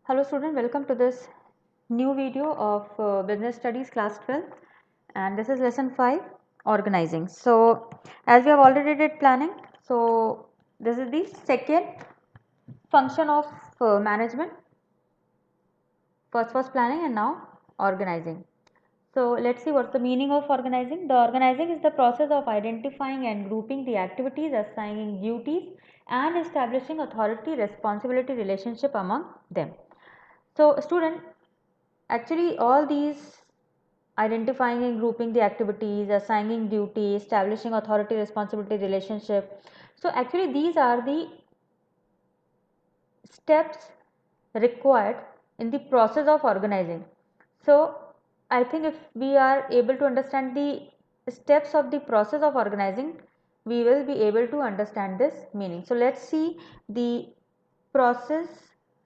Hello student, welcome to this new video of Business Studies class 12, and this is lesson 5, organizing. So as we have already did planning, so this is the second function of management. First was planning and now organizing. So let's see what's the meaning of organizing. The organizing is the process of identifying and grouping the activities, assigning duties and establishing authority responsibility relationship among them. So student, actually all these identifying and grouping the activities, assigning duty, establishing authority responsibility relationship. So actually these are the steps required in the process of organizing. So I think if we are able to understand the steps of the process of organizing, we will be able to understand this meaning. So let's see the process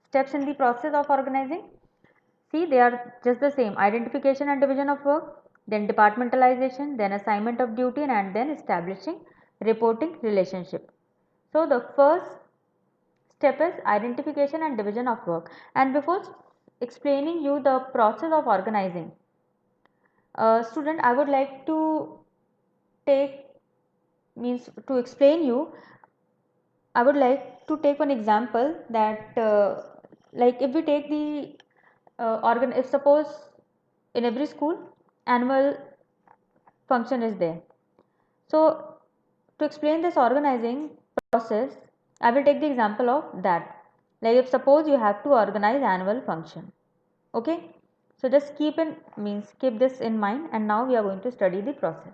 steps in the process of organizing. See, they are just the same: identification and division of work, then departmentalization, then assignment of duty, and then establishing reporting relationship. So the first step is identification and division of work. And before explaining you the process of organizing, student, I would like to take means to explain you. I would like to take one example that like if we take the if suppose in every school annual function is there. So to explain this organizing process, I will take the example of that. Like if suppose you have to organize annual function. Okay. So just keep this in mind, and now we are going to study the process.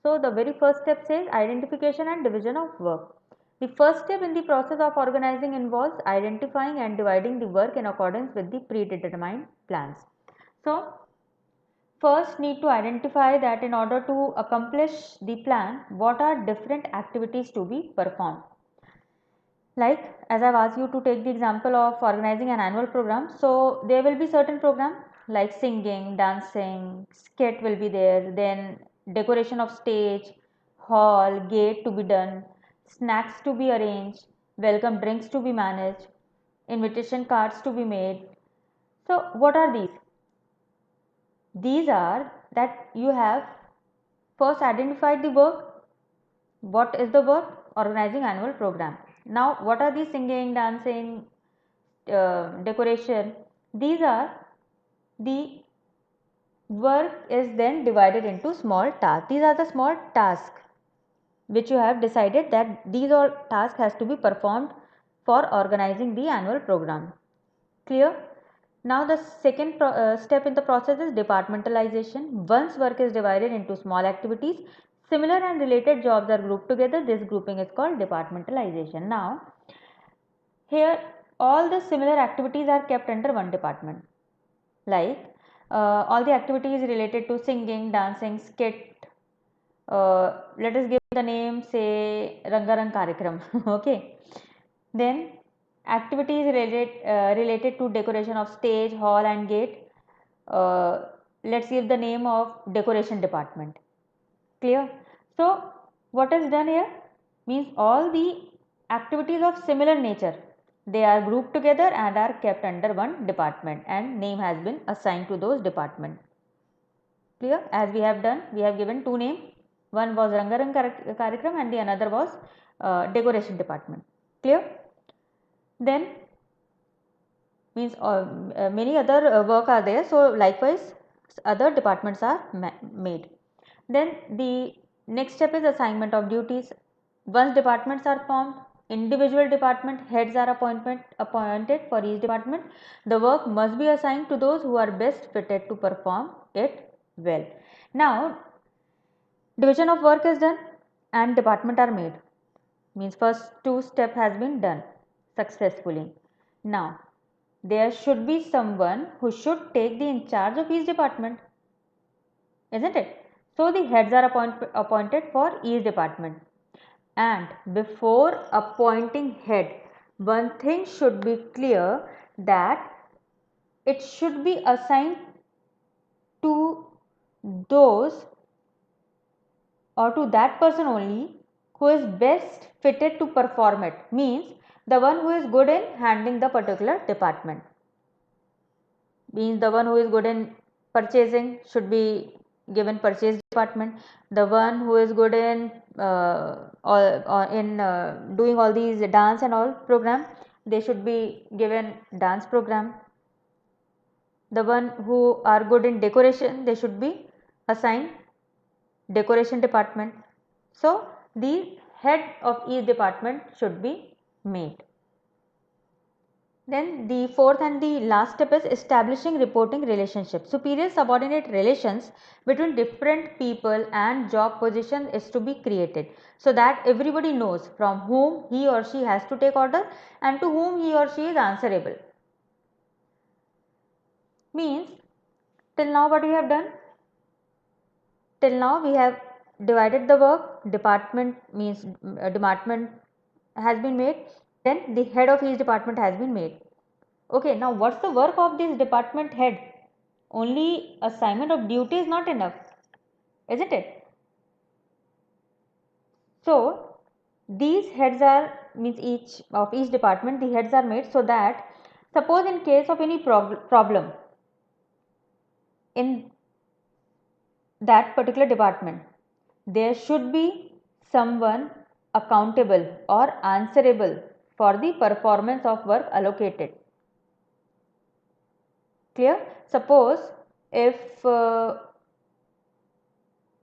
So the very first step says identification and division of work. The first step in the process of organizing involves identifying and dividing the work in accordance with the predetermined plans. So first need to identify that in order to accomplish the plan, what are different activities to be performed. Like as I've asked you to take the example of organizing an annual program, so there will be certain program like singing, dancing, skit will be there, then decoration of stage, hall, gate to be done, snacks to be arranged, welcome drinks to be managed, invitation cards to be made. So what are these? These are that you have first identified the work. What is the work? Organizing annual program. Now what are the singing, dancing, decoration? These are the work is then divided into small tasks. These are the small tasks which you have decided that these all tasks has to be performed for organizing the annual program. Clear? Now the second step in the process is departmentalization. Once work is divided into small activities, similar and related jobs are grouped together. This grouping is called departmentalization. Now here all the similar activities are kept under one department. Like all the activities related to singing, dancing, skit. Let us give the name, say Rangarang Karikram. Okay. Then activities related to decoration of stage, hall and gate. Let's give the name of decoration department. Clear? So what is done here means all the activities of similar nature, they are grouped together and are kept under one department, and name has been assigned to those department. Clear? As we have done, we have given two names. One was Rangarang Karikram and the another was decoration department. Clear? Then means many other work are there, so likewise other departments are made. Then the next step is assignment of duties. Once departments are formed, individual department heads are appointed for each department. The work must be assigned to those who are best fitted to perform it well. Now division of work is done and department are made, means first two step has been done successfully. Now there should be someone who should take the in charge of each department, isn't it? So the heads are appointed for each department, and before appointing head, one thing should be clear, that it should be assigned to those or to that person only who is best fitted to perform it, means the one who is good in handling the particular department. means the one who is good in purchasing should be given purchase department. The one who is good in doing all these dance and all program, they should be given dance program. The one who are good in decoration, they should be assigned decoration department. So the head of each department should be made. Then the fourth and the last step is establishing reporting relationships. Superior subordinate relations between different people and job position is to be created, so that everybody knows from whom he or she has to take order and to whom he or she is answerable. Means till now what we have done? Till now we have divided the work. Department means department has been made, then the head of each department has been made. Okay, now what's the work of this department head? Only assignment of duty is not enough, isn't it? So these heads are, means each of each department, the heads are made so that suppose in case of any problem in that particular department, there should be someone accountable or answerable for the performance of work allocated. Clear? Suppose if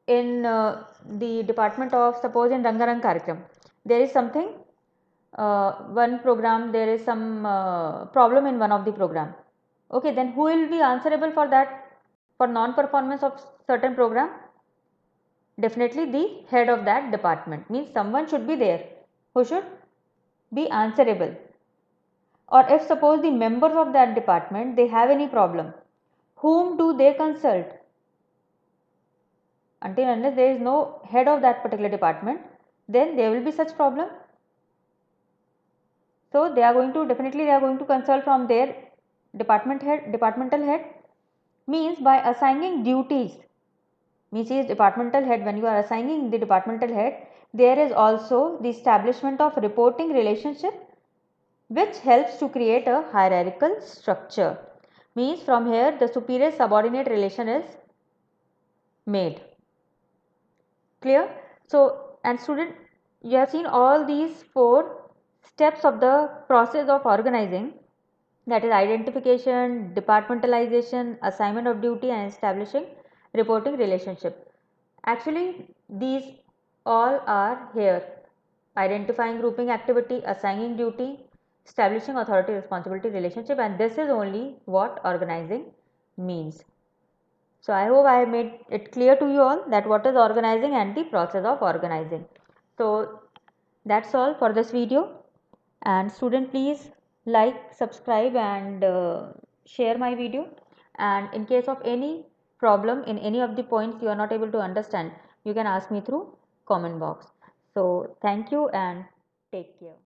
in the department of, suppose in Rangarang Karyakram, there is something, one program, there is some problem in one of the program. Okay, then who will be answerable for that, for non-performance of certain program? Definitely the head of that department, means someone should be there who should be answerable. Or if suppose the members of that department, they have any problem, whom do they consult? Until unless there is no head of that particular department, then there will be such problem. So they are going to, definitely they are going to consult from their departmental head. Means by assigning duties, means is departmental head, when you are assigning the departmental head, there is also the establishment of reporting relationship, which helps to create a hierarchical structure. Means from here the superior subordinate relation is made. Clear? So, and student, you have seen all these 4 steps of the process of organizing, that is identification, departmentalization, assignment of duty and establishing reporting relationship. Actually these all are here: identifying grouping activity, assigning duty, establishing authority responsibility relationship, and this is only what organizing means. So I hope I have made it clear to you all that what is organizing and the process of organizing. So that's all for this video, and student, please like, subscribe and share my video, and in case of any problem in any of the points you are not able to understand, you can ask me through comment box. So thank you and take care.